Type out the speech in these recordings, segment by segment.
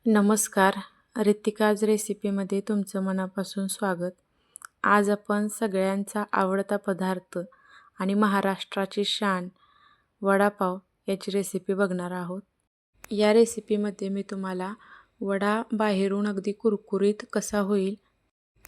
नमस्कार. रितिकाज रेसिपीमध्ये तुमचं मनापासून स्वागत. आज आपण सगळ्यांचा आवडता पदार्थ आणि महाराष्ट्राची शान वडापाव याची रेसिपी बघणार आहोत. या रेसिपीमध्ये मी तुम्हाला वडा बाहेरून अगदी कुरकुरीत कसा होईल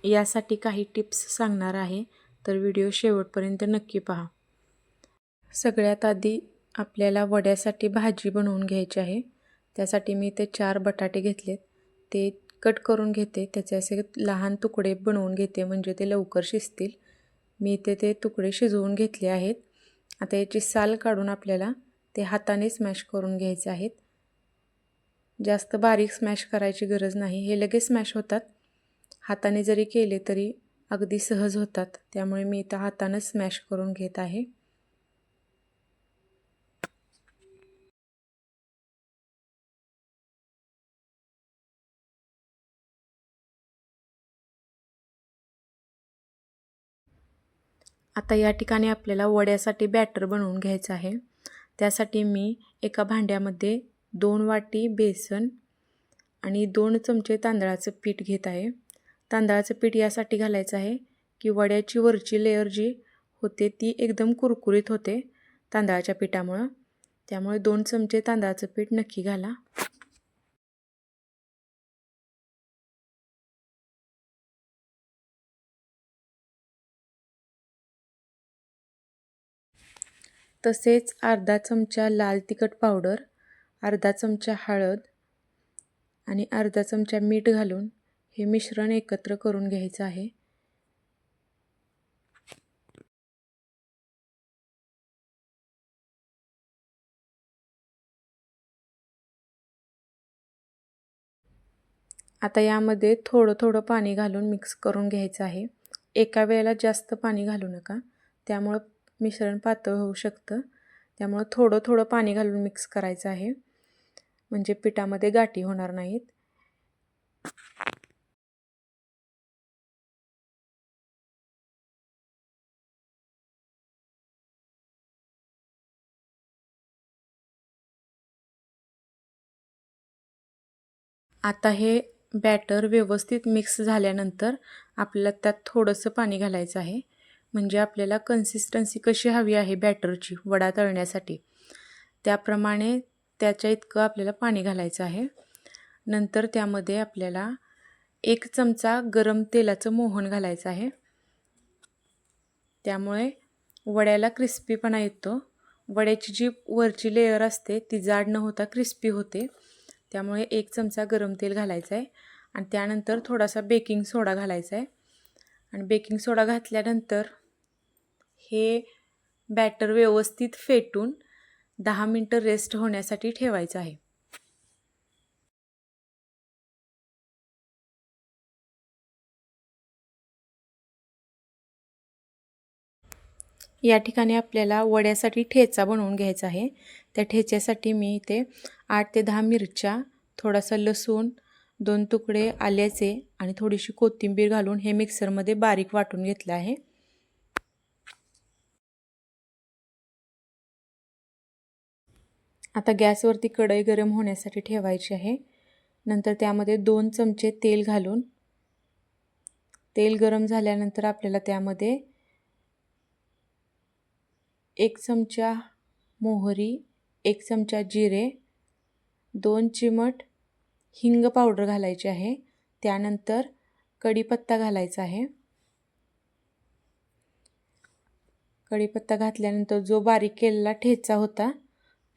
यासाठी काही टिप्स सांगणार आहे, तर व्हिडिओ शेवटपर्यंत नक्की पहा. सगळ्यात आधी आपल्याला वड्यासाठी भाजी बनवून घ्यायची आहे. त्यासाठी मी ते 4 बटाटे घेतलेत. ते कट करून घेते. त्याचे असे लहान तुकडे बनवून घेते म्हणजे ते लवकर शिजतील. मी ते तुकडे शिजवून घेतले आहेत. आता याची साल काढून आपल्याला ते हाताने स्मॅश करून घ्यायचे आहेत. जास्त बारीक स्मॅश करायची गरज नाही. हे लगेच स्मॅश होतात. हाताने जरी केले तरी अगदी सहज होतात. त्यामुळे मी इथं हाताने स्मॅश करून घेत आहे. आता या ठिकाणी आपल्याला वड्यासाठी बॅटर बनवून घ्यायचं आहे. त्यासाठी मी एका भांड्यामध्ये 2 वाटी बेसन आणि 2 चमचे तांदळाचं पीठ घेत आहे. तांदळाचं पीठ यासाठी घालायचं आहे की वड्याची वरची लेयर जी होते ती एकदम कुरकुरीत होते तांदळाच्या पिठामुळं. त्यामुळे 2 चमचे तांदळाचं पीठ नक्की घाला. तसेच अर्धा चमचा लाल तिखट पावडर, अर्धा चमचा हळद आणि अर्धा चमचा मीठ घालून हे मिश्रण एकत्र करून घ्यायचं आहे. आता यामध्ये थोडं थोडं पाणी घालून मिक्स करून घ्यायचं आहे. एका वेळेला जास्त पाणी घालू नका, त्यामुळं मिश्रण पातळ होऊ शकतं. त्यामुळं थोडं थोडं पाणी घालून मिक्स करायचं आहे, म्हणजे पिठामध्ये गाठी होणार नाहीत. आता हे बॅटर व्यवस्थित मिक्स झाल्यानंतर आपल्याला त्यात थोडंसं पाणी घालायचं आहे, म्हणजे आपल्याला कन्सिस्टन्सी कशी हवी आहे बॅटरची वडा तळण्यासाठी त्याप्रमाणे त्याच्या इतकं आपल्याला पाणी घालायचं आहे. नंतर त्यामध्ये आपल्याला 1 चमचा गरम तेलाचं मोहन घालायचं आहे. त्यामुळे वड्याला क्रिस्पीपणा येतो. वड्याची जी वरची लेयर असते ती जाड न होता क्रिस्पी होते. त्यामुळे 1 चमचा गरम तेल घालायचं आहे आणि त्यानंतर थोडासा बेकिंग सोडा घालायचा आहे. आणि बेकिंग सोडा घातल्यानंतर हे बॅटर व्यवस्थित फेटून 10 मिनटं रेस्ट होण्यासाठी ठेवायचं आहे. या ठिकाणी आपल्याला वड्यासाठी ठेचा बनवून घ्यायचा आहे. त्या ठेच्यासाठी मी इथे 8 ते 10 मिरच्या, थोडासा लसूण, 2 तुकडे आल्याचे आणि थोडीशी कोथिंबीर घालून हे मिक्सरमध्ये बारीक वाटून घेतलं आहे. आता गॅसवरती कढई गरम होण्यासाठी ठेवायची आहे. नंतर त्यामध्ये 2 चमचे तेल घालून तेल गरम झाल्यानंतर आपल्याला त्यामध्ये 1 चमचा मोहरी, 1 चमचा जिरे, 2 चिमट हिंग पावडर घालायची आहे. त्यानंतर कढीपत्ता घालायचा आहे. कढीपत्ता घातल्यानंतर जो बारीक केलेला ठेचा होता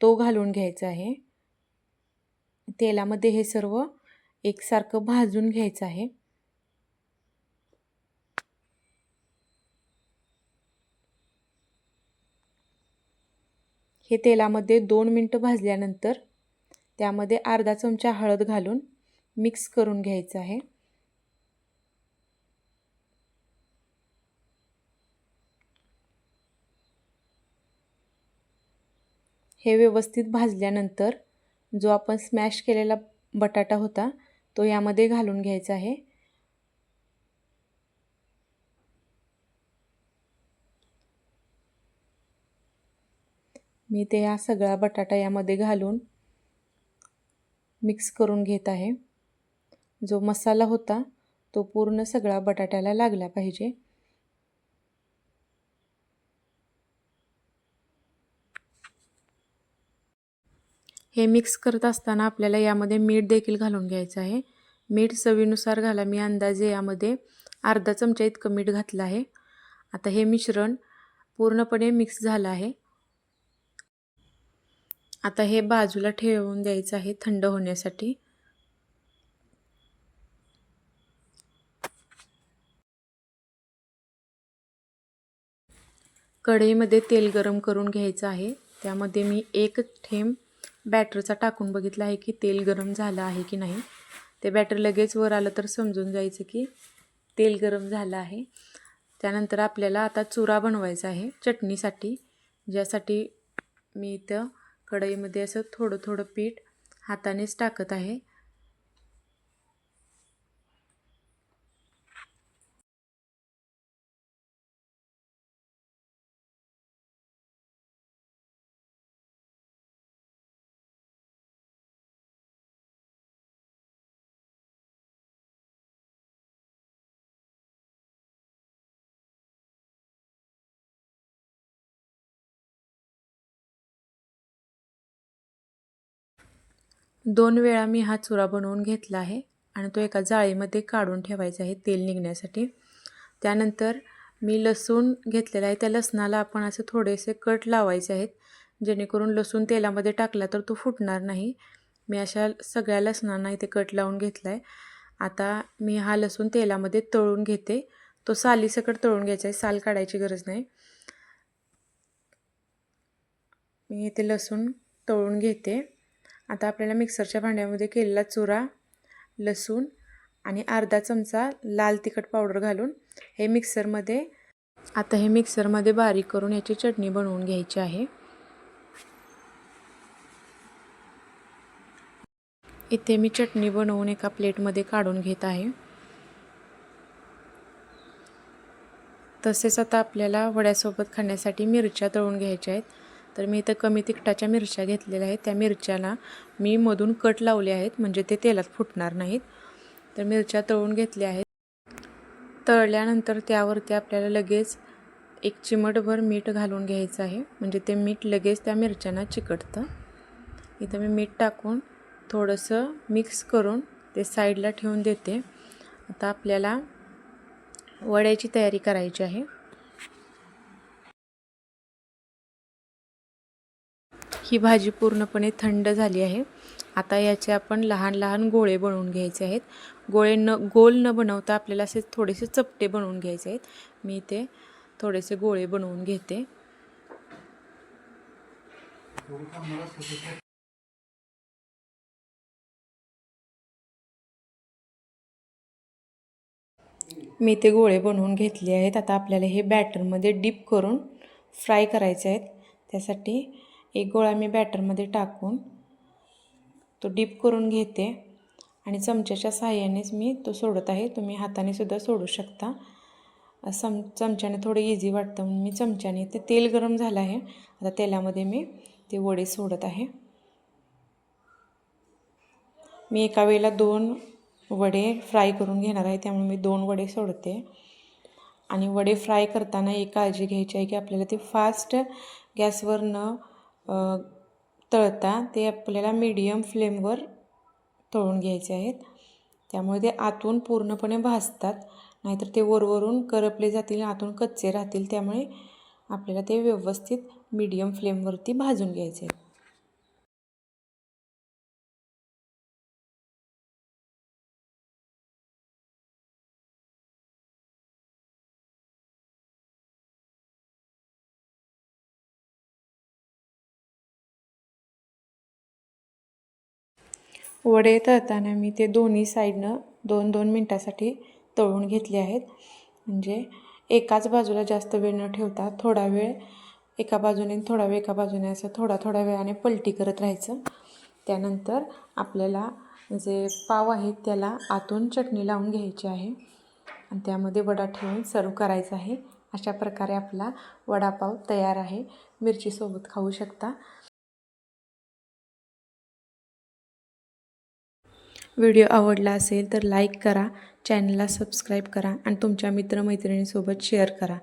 तो घालून घ्यायचा आहे. तेलामध्ये हे सर्व एकसारखं भाजून घ्यायचं आहे. हे तेलामध्ये 2 मिनिटं भाजल्यानंतर त्यामध्ये अर्धा चमचा हळद घालून मिक्स करून घ्यायचं आहे. हे व्यवस्थित भाजल्यानंतर जो आपण स्मॅश केलेला बटाटा होता तो यामध्ये घालून घ्यायचा आहे. मी ते हा सगळा बटाटा यामध्ये घालून मिक्स करून घेत आहे. जो मसाला होता तो पूर्ण सगळा बटाट्याला लागला पाहिजे. हे मिक्स करत असताना आपल्याला यामध्ये मीठ देखील घालून घ्यायचं आहे. मीठ चवीनुसार घाला. मी अंदाजे यामध्ये अर्धा चमचा इतकं मीठ घातलं आहे. आता हे मिश्रण पूर्णपणे मिक्स झालं आहे. आता हे बाजूला ठेवून द्यायचं आहे थंड होण्यासाठी. कढईमध्ये तेल गरम करून घ्यायचं आहे. त्यामध्ये मी एक थेंब बॅटरचा टाकून बघितला आहे की तेल गरम झालं आहे की नाही. ते बॅटर लगेच वर आलं तर समजून जायचं की तेल गरम झालं आहे. त्यानंतर आपल्याला आता चुरा बनवायचा आहे चटणीसाठी, ज्यासाठी मी इथं कढईमध्ये असं थोडं थोडं पीठ हातानेच टाकत आहे. दोन वेळा मी हा चुरा बनवून घेतला आहे आणि तो एका जाळीमध्ये काढून ठेवायचा आहे तेल निघण्यासाठी. त्यानंतर मी लसूण घेतलेला आहे. त्या लसणाला आपण असे थोडेसे कट लावायचे आहेत, जेणेकरून लसूण तेलामध्ये टाकला तर तो फुटणार नाही. मी अशा सगळ्या लसणांना इथे कट लावून घेतला आहे. आता मी हा लसूण तेलामध्ये तळून घेते. तो सालीसकट तळून घ्यायचा आहे, साल काढायची गरज नाही. मी इथे लसूण तळून घेते. आता आपल्याला मिक्सरच्या भांड्यामध्ये केलेला चुरा, लसूण आणि अर्धा चमचा लाल तिखट पावडर घालून हे मिक्सरमध्ये बारीक करून याची चटणी बनवून घ्यायची आहे. इथे मी चटणी बनवून एका प्लेटमध्ये काढून घेत आहे. तसेच आता आपल्याला वड्यासोबत खाण्यासाठी मिरच्या तळून घ्यायच्या आहेत. तर मी इथं कमी तिखटाच्या मिरच्या घेतलेल्या आहेत. त्या मिरच्याला मी मधून कट लावले आहेत, म्हणजे ते तेलात फुटणार नाहीत. तर मिरच्या तळून घेतल्या आहेत. तळल्यानंतर त्यावरती आपल्याला लगेच एक चिमटभर मीठ घालून घ्यायचं आहे, म्हणजे ते मीठ लगेच त्या मिरच्यांना चिकटतं. इथं मी मीठ टाकून थोडंसं मिक्स करून ते साईडला ठेवून देते. आता आपल्याला वड्याची तयारी करायची आहे. ही भाजी पूर्णपणे थंड झाली आहे. आता याचे आपण लहान लहान गोळे बनवून घ्यायचे आहेत. गोल न बनवता आपल्याला असे थोडेसे चपटे बनवून घ्यायचे आहेत. मी इथे थोडेसे गोळे बनवून घेते. मी ते गोळे बनवून घेतले आहेत. आता आपल्याला हे बॅटरमध्ये डिप करून फ्राय करायचे आहेत. त्यासाठी एक गोळा मी बॅटरमध्ये टाकून तो डिप करून घेते आणि चमच्याच्या साहाय्यानेच मी तो सोडत आहे. तुम्ही हाताने सुद्धा सोडू शकता. चमच्याने थोडं इझी वाटतं म्हणून मी चमच्याने, ते तेल गरम झालं आहे. आता तेलामध्ये मी ते वडे सोडत आहे. मी एका वेळेला 2 वडे फ्राय करून घेणार आहे, त्यामुळे मी 2 वडे सोडते. आणि वडे फ्राय करताना एक काळजी घ्यायची आहे की आपल्याला ते फास्ट गॅसवर न तळता ते आपल्याला मीडियम फ्लेमवर तळून घ्यायचे आहेत. त्यामुळे ते आतून पूर्णपणे भाजतात, नाहीतर ते वरवरून करपले जातील, आतून कच्चे राहतील. त्यामुळे आपल्याला ते व्यवस्थित मीडियम फ्लेमवरती भाजून घ्यायचे आहेत. वडे तळताना मी ते दोन्ही साईडनं 2-2 मिनटासाठी तळून घेतले आहेत. म्हणजे एकाच बाजूला जास्त वेळ न ठेवता थोडा वेळ एका बाजूने, थोडा वेळ एका बाजूने, असं थोड्या वेळाने पलटी करत राहायचं. त्यानंतर आपल्याला जे पाव आहेत त्याला आतून चटणी लावून घ्यायची आहे आणि त्यामध्ये वडा ठेवून सर्व करायचा आहे. अशा प्रकारे आपला वडापाव तयार आहे. मिरचीसोबत खाऊ शकता. व्हिडिओ आवडला असेल तर लाईक करा, चॅनलला सबस्क्राईब करा आणि तुमच्या मित्रमैत्रिणींसोबत शेअर करा.